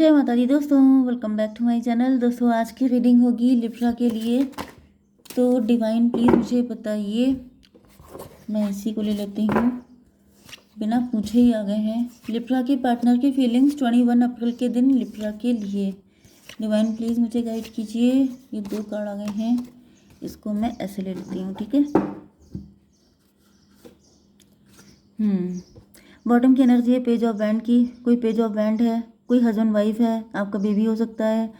जय माता दी दोस्तों, welcome back to my channel. दोस्तों आज की रीडिंग होगी लिब्रा के लिए। तो डिवाइन प्लीज़ मुझे बताइए, मैं इसी को ले लेती हूँ, बिना पूछे ही आ गए हैं। लिब्रा के पार्टनर की फीलिंग्स 21 अप्रैल के दिन लिब्रा के लिए। डिवाइन प्लीज़ मुझे गाइड कीजिए। ये 2 कार्ड आ गए हैं, इसको मैं ऐसे ले लेती हूँ, ठीक है। बॉटम की एनर्जी है पेज ऑफ वैंड की। कोई पेज ऑफ वैंड है, कोई हस्बैंड वाइफ है, आपका बेबी हो सकता है,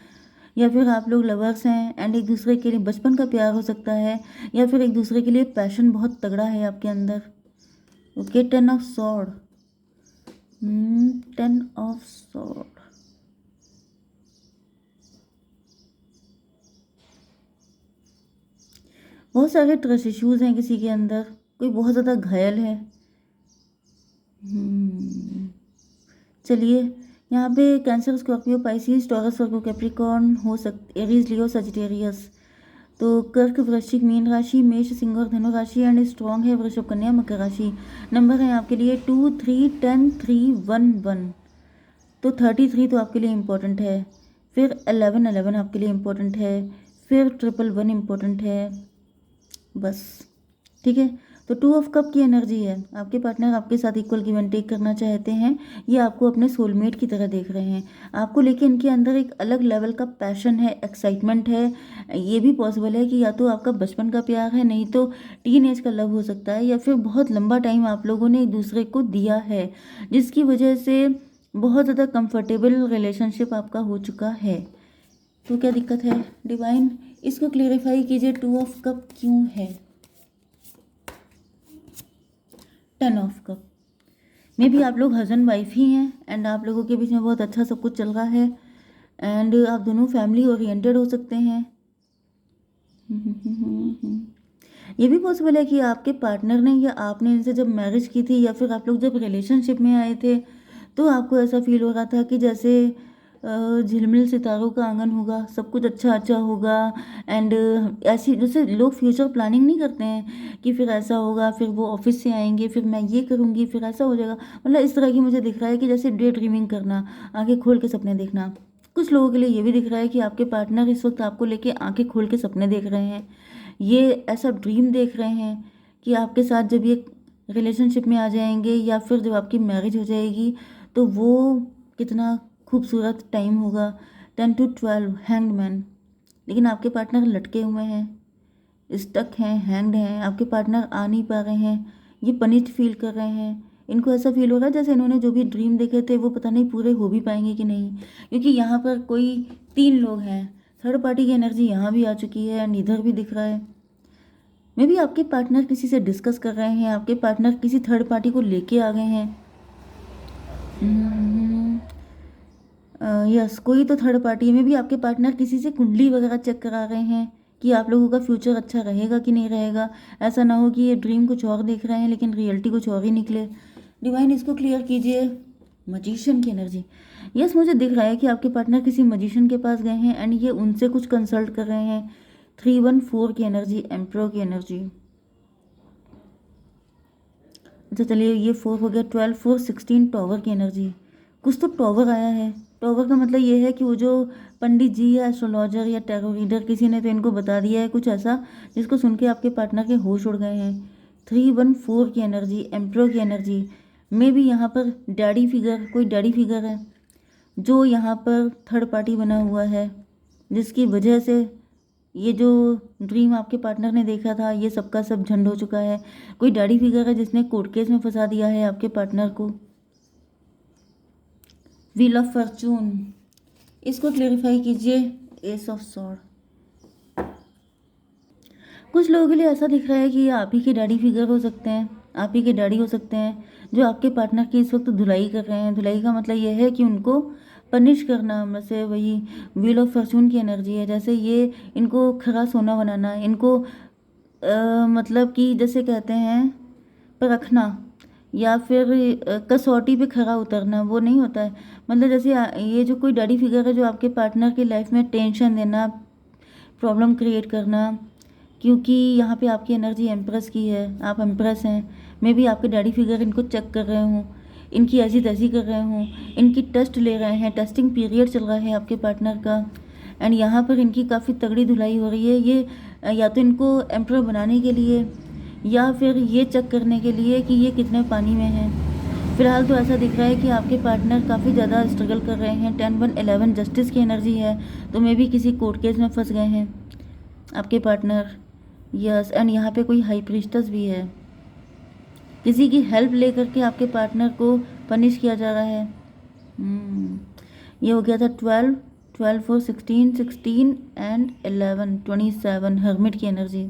या फिर आप लोग लवर्स हैं एंड एक दूसरे के लिए बचपन का प्यार हो सकता है, या फिर एक दूसरे के लिए पैशन बहुत तगड़ा है आपके अंदर। Okay, 10 of sword. 10 of sword. बहुत सारे ट्रस्ट इश्यूज हैं किसी के अंदर, कोई बहुत ज़्यादा घायल है। चलिए, यहाँ पे कैंसर, स्कॉर्पियो, पाइसिस, टॉरस, वर्गो, कैप्रिकॉर्न हो सकते, एरीज, लियो, सजिटेरियस। तो कर्क, वृश्चिक, मीन राशि, मेष, सिंह और धनु राशि एंड स्ट्रॉन्ग है वृषभ, कन्या, मकर राशि। नंबर है आपके लिए 2, 3, 10, 3, 1, 1। तो 33 तो आपके लिए इम्पोर्टेंट है, फिर 11, 11 आपके लिए इम्पोर्टेंट है, फिर 111 इम्पोर्टेंट है, बस, ठीक है। तो 2 ऑफ कप की एनर्जी है, आपके पार्टनर आपके साथ इक्वल गिव एंड टेक करना चाहते हैं। ये आपको अपने सोलमेट की तरह देख रहे हैं। आपको लेके इनके अंदर एक अलग लेवल का पैशन है, एक्साइटमेंट है। ये भी पॉसिबल है कि या तो आपका बचपन का प्यार है, नहीं तो टीन एज का लव हो सकता है, या फिर बहुत लंबा टाइम आप लोगों ने एक दूसरे को दिया है, जिसकी वजह से बहुत ज़्यादा कंफर्टेबल रिलेशनशिप आपका हो चुका है। तो क्या दिक्कत है डिवाइन, इसको क्लेरिफाई कीजिए। 2 ऑफ कप क्यों है? 10 ऑफ कप। मे भी आप लोग हस्बैंड वाइफ ही हैं एंड आप लोगों के बीच में बहुत अच्छा सब कुछ चल रहा है एंड आप दोनों फैमिली ओरिएंटेड हो सकते हैं। ये भी पॉसिबल है कि आपके पार्टनर ने या आपने इनसे जब मैरिज की थी, या फिर आप लोग जब रिलेशनशिप में आए थे, तो आपको ऐसा फील हो रहा था कि जैसे झिलमिल सितारों का आंगन होगा, सब कुछ अच्छा अच्छा होगा एंड ऐसी जैसे लोग फ्यूचर प्लानिंग नहीं करते हैं कि फिर ऐसा होगा, फिर वो ऑफिस से आएंगे, फिर मैं ये करूँगी, फिर ऐसा हो जाएगा। मतलब इस तरह की मुझे दिख रहा है कि जैसे डे ड्रीमिंग करना, आंखें खोल के सपने देखना। कुछ लोगों के लिए ये भी दिख रहा है कि आपके पार्टनर इस वक्त आपको लेके आंखें खोल के सपने देख रहे हैं। ये ऐसा ड्रीम देख रहे हैं कि आपके साथ जब ये रिलेशनशिप में आ जाएंगे, या फिर जब आपकी मैरिज हो जाएगी, तो वो कितना खूबसूरत टाइम होगा। 10 to 12, हैंग्ड मैन। लेकिन आपके पार्टनर लटके हुए हैं, स्टक हैं, हैंग्ड हैं। आपके पार्टनर आ नहीं पा रहे हैं, ये पनिश्ड फील कर रहे हैं। इनको ऐसा फील हो रहा है जैसे इन्होंने जो भी ड्रीम देखे थे वो पता नहीं पूरे हो भी पाएंगे कि नहीं, क्योंकि यहाँ पर कोई 3 लोग हैं। थर्ड पार्टी की एनर्जी यहाँ भी आ चुकी है एंड इधर भी दिख रहा है। मे भी आपके पार्टनर किसी से डिस्कस कर रहे हैं, आपके पार्टनर किसी थर्ड पार्टी को लेके आ गए हैं। यस, कोई तो थर्ड पार्टी में भी आपके पार्टनर किसी से कुंडली वगैरह चेक करा रहे हैं कि आप लोगों का फ्यूचर अच्छा रहेगा कि नहीं रहेगा। ऐसा ना हो कि ये ड्रीम कुछ और देख रहे हैं लेकिन रियलिटी कुछ और ही निकले। डिवाइन इसको क्लियर कीजिए। मजिशियन की एनर्जी। यस, मुझे दिख रहा है कि आपके पार्टनर किसी मजिशियन के पास गए हैं एंड ये उनसे कुछ कंसल्ट कर रहे हैं। 314 की एनर्जी, एम्परर की एनर्जी। अच्छा चलिए, ये 4 हो गया। 12, 4, 16, टॉवर की एनर्जी। कुछ तो टॉवर आया है। टॉवर का मतलब ये है कि वो जो पंडित जी या एस्ट्रोलॉजर या टैरो रीडर किसी ने तो इनको बता दिया है कुछ ऐसा, जिसको सुन के आपके पार्टनर के होश उड़ गए हैं। 314 की एनर्जी, एम्परर की एनर्जी। में भी यहाँ पर डैडी फिगर, कोई डैडी फिगर है जो यहाँ पर थर्ड पार्टी बना हुआ है, जिसकी वजह से ये जो ड्रीम आपके पार्टनर ने देखा था ये सबका सब झंड हो चुका है। कोई डैडी फिगर है जिसने कोर्ट केस में फंसा दिया है आपके पार्टनर को। व्हील ऑफ फॉर्चून, इसको क्लेरिफाई कीजिए। S of sword. कुछ लोगों के लिए ऐसा दिख रहा है कि ये आप ही के डैडी फिगर हो सकते हैं, आप ही के डैडी हो सकते हैं, जो आपके पार्टनर की इस वक्त धुलाई कर रहे हैं। धुलाई का मतलब यह है कि उनको पनिश करना। वैसे वही व्हील ऑफ फॉर्चून की एनर्जी है, जैसे ये इनको खरा सोना बनाना, इनको मतलब कि जैसे कहते हैं परखना, या फिर कसौटी पे खरा उतरना, वो नहीं होता है। मतलब जैसे ये जो कोई डैडी फिगर है जो आपके पार्टनर की लाइफ में टेंशन देना, प्रॉब्लम क्रिएट करना, क्योंकि यहाँ पे आपकी एनर्जी एम्प्रेस की है, आप एम्प्रेस हैं। मे भी आपके डैडी फिगर इनको चेक कर रहे हों इनकी ऐसी तैसी कर रहे हों, इनकी टेस्ट ले रहे हैं, टेस्टिंग पीरियड चल रहा है आपके पार्टनर का। एंड यहाँ पर इनकी काफ़ी तगड़ी धुलाई हो रही है। ये या तो इनको एम्प्रर बनाने के लिए या फिर ये चेक करने के लिए कि ये कितने पानी में हैं। फिलहाल तो ऐसा दिख रहा है कि आपके पार्टनर काफ़ी ज़्यादा स्ट्रगल कर रहे हैं। 10 1 11 जस्टिस की एनर्जी है, तो मे भी किसी कोर्ट केस में फंस गए हैं आपके पार्टनर। यस, एंड यहाँ पे कोई हाई प्रीस्टस भी है। किसी की हेल्प लेकर के आपके पार्टनर को पनिश किया जा रहा है। ये हो गया था 12 12 4 16 16 एंड 11 27 हर्मिट की एनर्जी।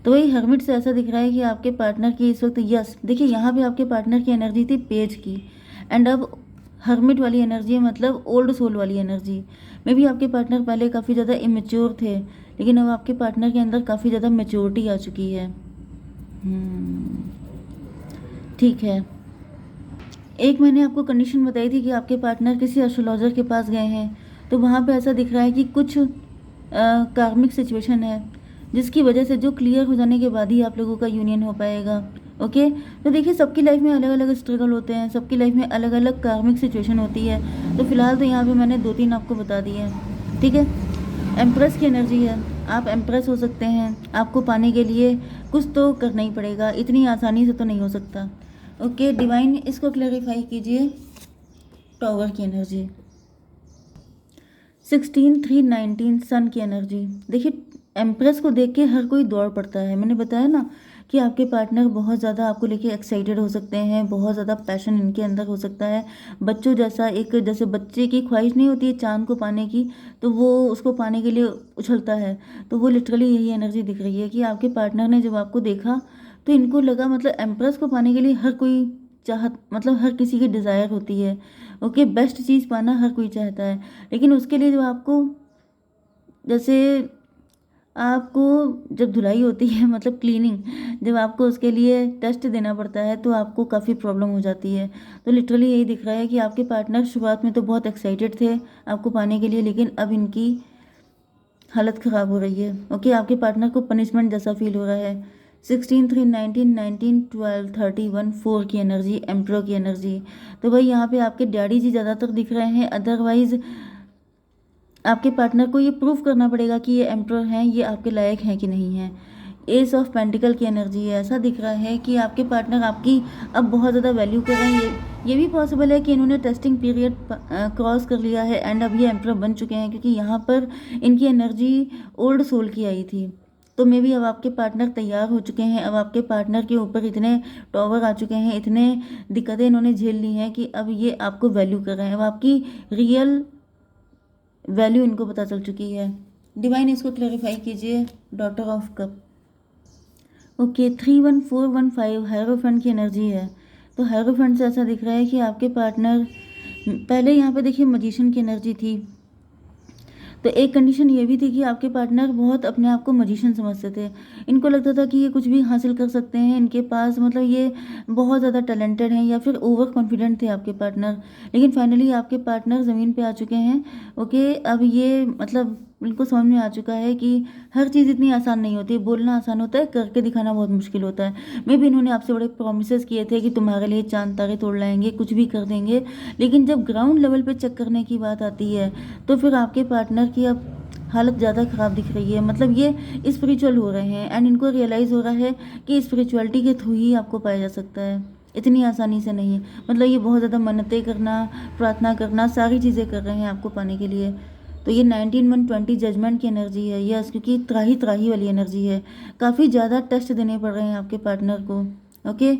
तो वही हर्मिट से ऐसा दिख रहा है कि आपके पार्टनर की इस वक्त, यस देखिए यहाँ पे आपके पार्टनर की एनर्जी थी पेज की, एंड अब हर्मिट वाली एनर्जी है, मतलब ओल्ड सोल वाली एनर्जी। मे भी आपके पार्टनर पहले काफ़ी ज़्यादा इमेच्योर थे, लेकिन अब आपके पार्टनर के अंदर काफ़ी ज़्यादा मेच्योरिटी आ चुकी है। ठीक है, एक मैंने आपको कंडीशन बताई थी कि आपके पार्टनर किसी एस्ट्रोलॉजर के पास गए हैं, तो वहाँ पे ऐसा दिख रहा है कि कुछ कार्मिक सिचुएशन है जिसकी वजह से जो क्लियर हो जाने के बाद ही आप लोगों का यूनियन हो पाएगा। ओके, तो देखिए सबकी लाइफ में अलग अलग स्ट्रगल होते हैं, सबकी लाइफ में अलग अलग कार्मिक सिचुएशन होती है। तो फिलहाल तो यहाँ पे मैंने 2-3 आपको बता दिए हैं। ठीक है, एम्प्रेस की एनर्जी है, आप एम्प्रेस हो सकते हैं। आपको पाने के लिए कुछ तो करना ही पड़ेगा, इतनी आसानी से तो नहीं हो सकता। ओके डिवाइन, इसको क्लैरिफाई कीजिए। टॉवर की एनर्जी 16 3 19 सन की एनर्जी। देखिए एम्प्रेस को देख के हर कोई दौड़ पड़ता है। मैंने बताया ना कि आपके पार्टनर बहुत ज़्यादा आपको लेके एक्साइटेड हो सकते हैं, बहुत ज़्यादा पैशन इनके अंदर हो सकता है। बच्चों जैसा, एक जैसे बच्चे की ख्वाहिश नहीं होती है चांद को पाने की, तो वो उसको पाने के लिए उछलता है। तो वो लिटरली यही एनर्जी दिख रही है कि आपके पार्टनर ने जब आपको देखा तो इनको लगा, मतलब एम्प्रेस को पाने के लिए हर कोई चाहत, मतलब हर किसी की डिज़ायर होती है। ओके, बेस्ट चीज़ पाना हर कोई चाहता है, लेकिन उसके लिए जो आपको, जैसे आपको जब धुलाई होती है मतलब क्लीनिंग, जब आपको उसके लिए टेस्ट देना पड़ता है तो आपको काफ़ी प्रॉब्लम हो जाती है। तो लिटरली यही दिख रहा है कि आपके पार्टनर शुरुआत में तो बहुत एक्साइटेड थे आपको पाने के लिए, लेकिन अब इनकी हालत ख़राब हो रही है। ओके, आपके पार्टनर को पनिशमेंट जैसा फील हो रहा है। 16 3 19 19 12 31 4 की एनर्जी, एम्प्रो की एनर्जी। तो भाई यहाँ पे आपके डैडी जी ज़्यादातर दिख रहे हैं, अदरवाइज आपके पार्टनर को ये प्रूफ करना पड़ेगा कि ये एम्प्रर हैं, ये आपके लायक हैं कि नहीं हैं। एस ऑफ पेंटिकल की एनर्जी है, ऐसा दिख रहा है कि आपके पार्टनर आपकी अब बहुत ज़्यादा वैल्यू कर रहे हैं। ये भी पॉसिबल है कि इन्होंने टेस्टिंग पीरियड क्रॉस कर लिया है एंड अब ये एम्प्रर बन चुके हैं, क्योंकि यहाँ पर इनकी एनर्जी ओल्ड सोल की आई थी। तो मे भी अब आपके पार्टनर तैयार हो चुके हैं, अब आपके पार्टनर के ऊपर इतने टॉवर आ चुके हैं, इतने दिक्कतें इन्होंने झेल ली हैं कि अब ये आपको वैल्यू कर रहे हैं। अब आपकी रियल वैल्यू इनको पता चल चुकी है। डिवाइन, इसको क्लैरिफाई कीजिए। Daughter of cup. Okay, 31415 hierophant की एनर्जी है। तो हायरोफेंट से ऐसा दिख रहा है कि आपके पार्टनर, पहले यहाँ पे देखिए मजिशियन की एनर्जी थी, तो एक कंडीशन ये भी थी कि आपके पार्टनर बहुत अपने आप को मजिशियन समझते थे। इनको लगता था कि ये कुछ भी हासिल कर सकते हैं, इनके पास मतलब ये बहुत ज़्यादा टैलेंटेड हैं, या फिर ओवर कॉन्फिडेंट थे आपके पार्टनर। लेकिन फाइनली आपके पार्टनर ज़मीन पे आ चुके हैं। ओके, अब ये मतलब इनको समझ में आ चुका है कि हर चीज़ इतनी आसान नहीं होती है। बोलना आसान होता है, करके दिखाना बहुत मुश्किल होता है। मे भी इन्होंने आपसे बड़े प्रोमिस किए थे कि तुम्हारे लिए चांद तारे तोड़ लाएंगे, कुछ भी कर देंगे, लेकिन जब ग्राउंड लेवल पे चेक करने की बात आती है तो फिर आपके पार्टनर की अब हालत ज़्यादा ख़राब दिख रही है। मतलब ये स्पिरिचुअल हो रहे हैं एंड इनको रियलाइज़ हो रहा है कि स्पिरिचुअलिटी के थ्रू ही आपको पाया जा सकता है, इतनी आसानी से नहीं। मतलब ये बहुत ज़्यादा मन्नतें करना, प्रार्थना करना, सारी चीज़ें कर रहे हैं आपको पाने के लिए। तो ये 19-1-20 जजमेंट की एनर्जी है, यस, क्योंकि त्राही त्राही वाली एनर्जी है। काफ़ी ज़्यादा टेस्ट देने पड़ रहे हैं आपके पार्टनर को। ओके,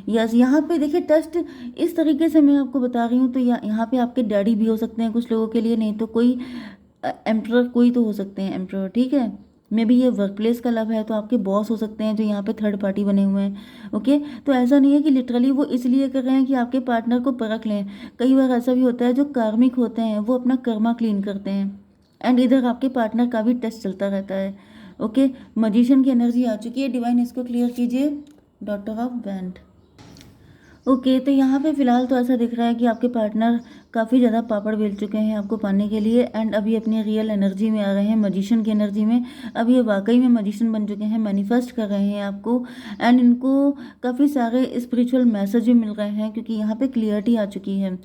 यस, यहाँ पे देखिए टेस्ट इस तरीके से मैं आपको बता रही हूँ। तो यहाँ पे आपके डैडी भी हो सकते हैं कुछ लोगों के लिए, नहीं तो कोई एम्प्रर, कोई तो हो सकते हैं एम्प्रर। ठीक है, मे भी ये वर्क प्लेस का लव है, तो आपके बॉस हो सकते हैं जो यहाँ पे थर्ड पार्टी बने हुए हैं। ओके, तो ऐसा नहीं है कि लिटरली वो इसलिए कर रहे हैं कि आपके पार्टनर को परख लें। कई बार ऐसा भी होता है, जो कार्मिक होते हैं वो अपना कर्मा क्लीन करते हैं एंड इधर आपके पार्टनर का भी टेस्ट चलता रहता है। ओके, मजिशियन की एनर्जी आ चुकी है। डिवाइन, इसको क्लियर कीजिए। Daughter of band. ओके, तो यहाँ पे फ़िलहाल तो ऐसा दिख रहा है कि आपके पार्टनर काफ़ी ज़्यादा पापड़ बेल चुके हैं आपको पाने के लिए, एंड अभी अपनी रियल एनर्जी में आ रहे हैं, मजिशियन की एनर्जी में। अब ये वाकई में मजिशियन बन चुके हैं, मैनिफेस्ट कर रहे हैं आपको, एंड इनको काफ़ी सारे स्पिरिचुअल मैसेज भी मिल रहे हैं क्योंकि यहाँ पे क्लियरिटी आ चुकी है।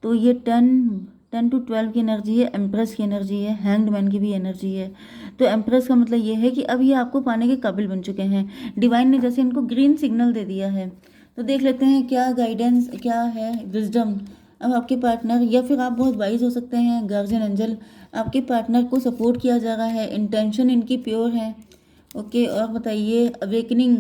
तो ये 10 to 12 की एनर्जी है, एम्प्रेस की एनर्जी है, हैंग्ड मैन की भी एनर्जी है। तो एम्प्रेस का मतलब ये है कि अब ये आपको पाने के काबिल बन चुके हैं, डिवाइन ने जैसे इनको ग्रीन सिग्नल दे दिया है। तो देख लेते हैं क्या गाइडेंस, क्या है विजडम। अब आपके पार्टनर, या फिर आप बहुत वाइज हो सकते हैं, गार्जियन एंजल, आपके पार्टनर को सपोर्ट किया जा रहा है, इंटेंशन इनकी प्योर है। ओके, और बताइए अवेकनिंग,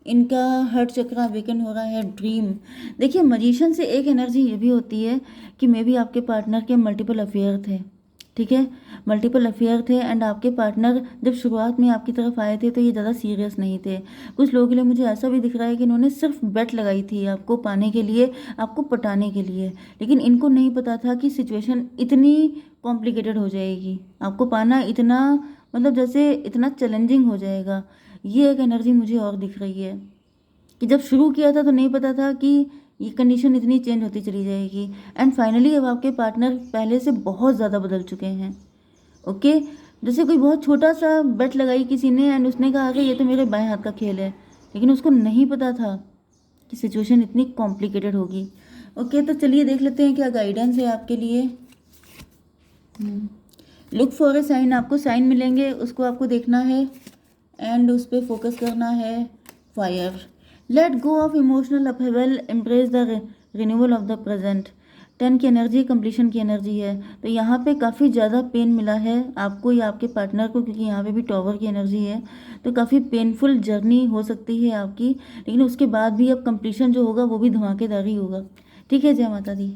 इनका हार्ट चक्र अवेकन हो रहा है, ड्रीम। देखिए मजिशियन से एक एनर्जी ये भी होती है कि मे बी आपके पार्टनर के मल्टीपल अफेयर थे, ठीक है, मल्टीपल अफेयर थे, एंड आपके पार्टनर जब शुरुआत में आपकी तरफ आए थे तो ये ज़्यादा सीरियस नहीं थे। कुछ लोगों के लिए मुझे ऐसा भी दिख रहा है कि इन्होंने सिर्फ बेट लगाई थी आपको पाने के लिए, आपको पटाने के लिए, लेकिन इनको नहीं पता था कि सिचुएशन इतनी कॉम्प्लिकेटेड हो जाएगी, आपको पाना इतना मतलब जैसे इतना चैलेंजिंग हो जाएगा। ये एक एनर्जी मुझे और दिख रही है कि जब शुरू किया था तो नहीं पता था कि ये कंडीशन इतनी चेंज होती चली जाएगी, एंड फाइनली अब आपके पार्टनर पहले से बहुत ज़्यादा बदल चुके हैं। ओके, जैसे कोई बहुत छोटा सा बेट लगाई किसी ने एंड उसने कहा कि ये तो मेरे बाएं हाथ का खेल है, लेकिन उसको नहीं पता था कि सिचुएशन इतनी कॉम्प्लिकेटेड होगी। ओके, तो चलिए देख लेते हैं क्या गाइडेंस है आपके लिए। लुक फॉर ए साइन, आपको साइन मिलेंगे, उसको आपको देखना है एंड उस पर फोकस करना है। Fire, let go of emotional upheaval, embrace the renewal of the present. 10 की एनर्जी कंप्लीशन की एनर्जी है, तो यहाँ पे काफ़ी ज़्यादा पेन मिला है आपको या आपके पार्टनर को, क्योंकि यहाँ पे भी टॉवर की एनर्जी है, तो काफ़ी पेनफुल जर्नी हो सकती है आपकी, लेकिन उसके बाद भी अब कंप्लीशन जो होगा वो भी धमाकेदार ही होगा। ठीक है, जय माता दी।